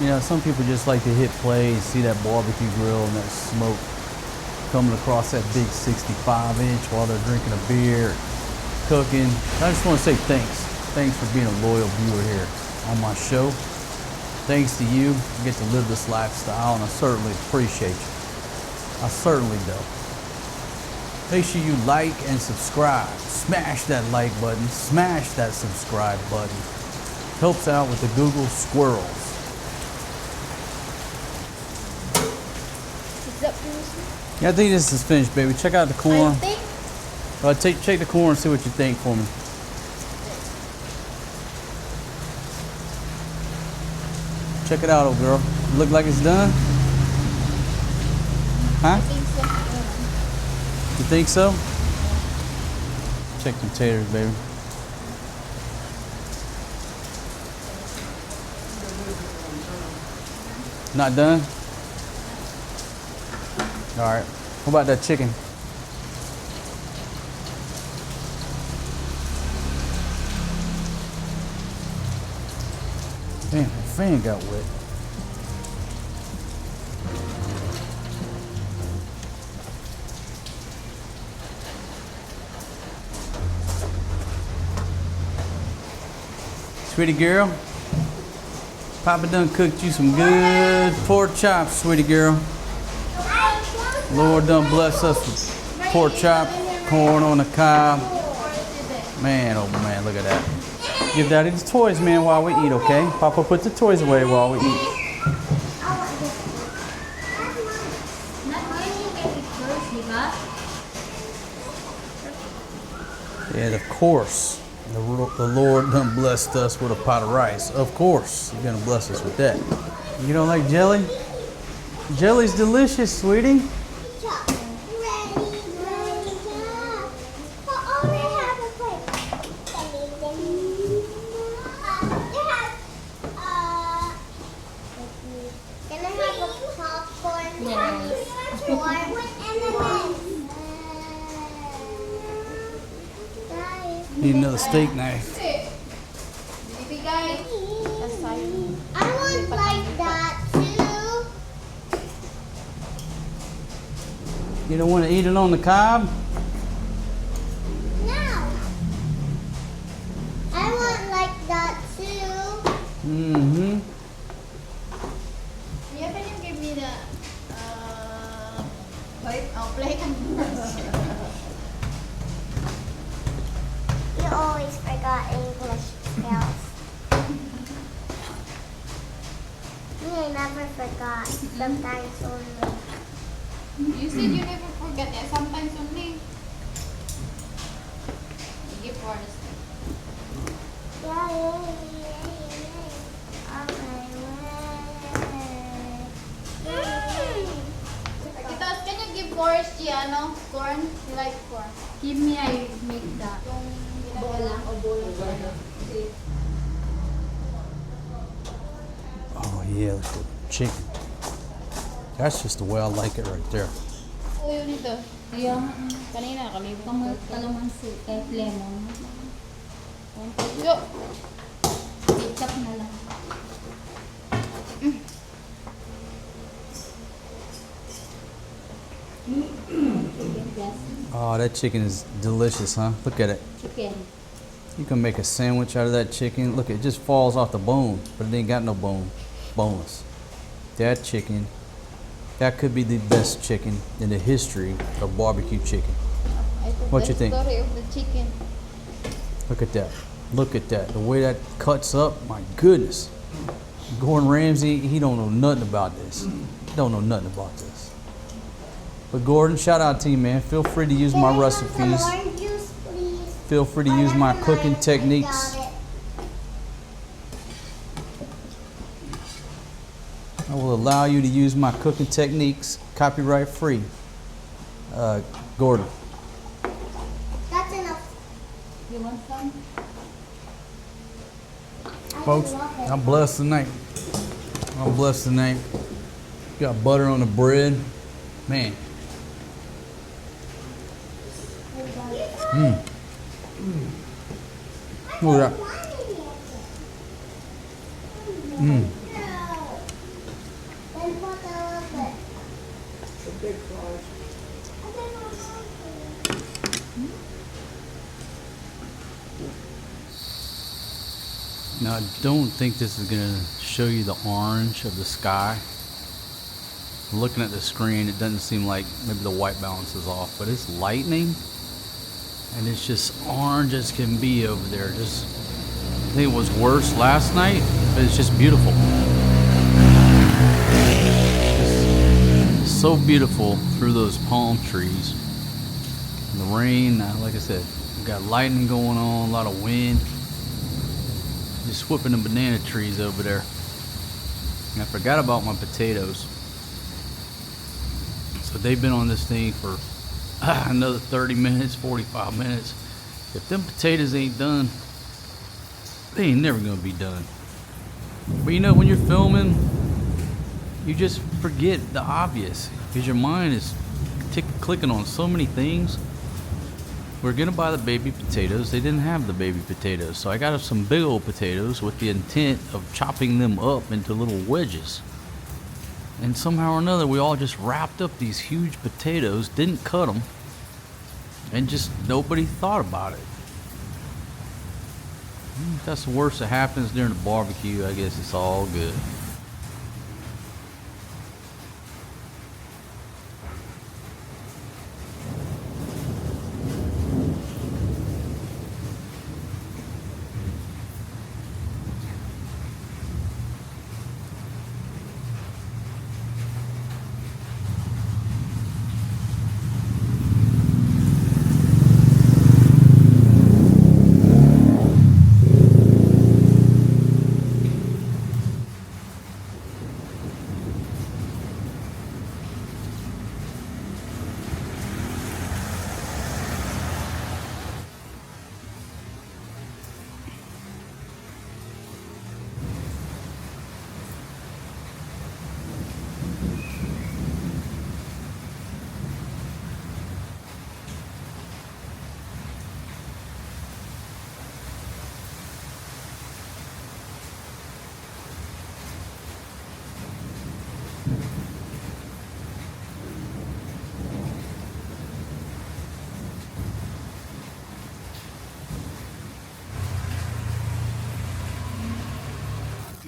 You know, some people just like to hit play and see that barbecue grill and that smoke coming across that big 65-inch while they're drinking a beer, cooking. I just want to say thanks. Thanks for being a loyal viewer here on my show. Thanks to you, I get to live this lifestyle, and I certainly appreciate you. I certainly do. Make sure you like and subscribe. Smash that like button. Smash that subscribe button. Helps out with the Google squirrels. Is that finished? Yeah, I think this is finished, baby. Check out the corn. I think. Check the corn and see what you think for me. Check it out, old girl. Look like it's done? Huh? I think so. You think so? Check the taters, baby. Not done? All right. What about that chicken? Damn, my fan got wet. Sweetie girl, Papa done cooked you some good pork chops, sweetie girl. Lord done bless us with pork chop, corn on the cob. Man, oh man, look at that. Give Daddy the toys, man, while we eat, okay? Papa, put the toys away while we eat. And of course, the Lord done blessed us with a pot of rice. Of course, He's gonna bless us with that. You don't like jelly? Jelly's delicious, sweetie. Need another steak knife. I want like that too. You don't want to eat it on the cob? No. I want like that too. Mm-hmm. Yeah, can you give me the plate? Oh, plate and You always forgot English spells. Me, I never forgot. Sometimes only. You said you never forget it. Sometimes only. Give for this thing. Kitas, can you give Forrest ano? Corn? You like corn? Give me, I make that. Bola o bola. Oh yeah, look at the chicken. That's just the way I like it right there. Oh, yun ito. Yung Kanina, kalamansi, kahit lemon. Yo! Ketchup na lang. Chicken plus Oh, that chicken is delicious, huh? Look at it. chicken. You can make a sandwich out of that chicken. Look, it just falls off the bone, but it ain't got no bone. Boneless. That chicken, that could be the best chicken in the history of barbecue chicken. What you think? Story of the chicken. Look at that. Look at that. The way that cuts up, my goodness. Gordon Ramsay, he don't know nothing about this. Don't know nothing about this. But Gordon, shout out to you, man. Feel free to use my recipes. Feel free to use my cooking techniques. I will allow you to use my cooking techniques, copyright free. Gordon. That's enough. You want some? Folks, I'm blessed tonight. I'm blessed tonight. Got butter on the bread. Man. Look at that. Now, I don't think this is going to show you the orange of the sky. Looking at the screen, it doesn't seem like maybe the white balance is off, but it's lightning. And it's just orange as can be over there. Just, I think it was worse last night, but it's just beautiful. Just so beautiful through those palm trees. And the rain, like I said, we got lightning going on, a lot of wind. Just whipping the banana trees over there. And I forgot about my potatoes. So they've been on this thing for another 30 minutes, 45 minutes. If them potatoes ain't done, they ain't never gonna be done. But you know, when you're filming, you just forget the obvious because your mind is clicking on so many things. We're gonna buy the baby potatoes. They didn't have the baby potatoes, so I got some big old potatoes with the intent of chopping them up into little wedges. And somehow or another, we all just wrapped up these huge potatoes, didn't cut them, and just nobody thought about it. If that's the worst that happens during the barbecue, I guess it's all good.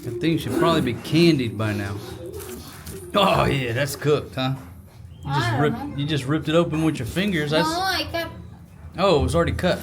That thing should probably be candied by now. Oh yeah, that's cooked, huh? I don't know. You just ripped it open with your fingers. No, That's I kept. oh, it was already cut.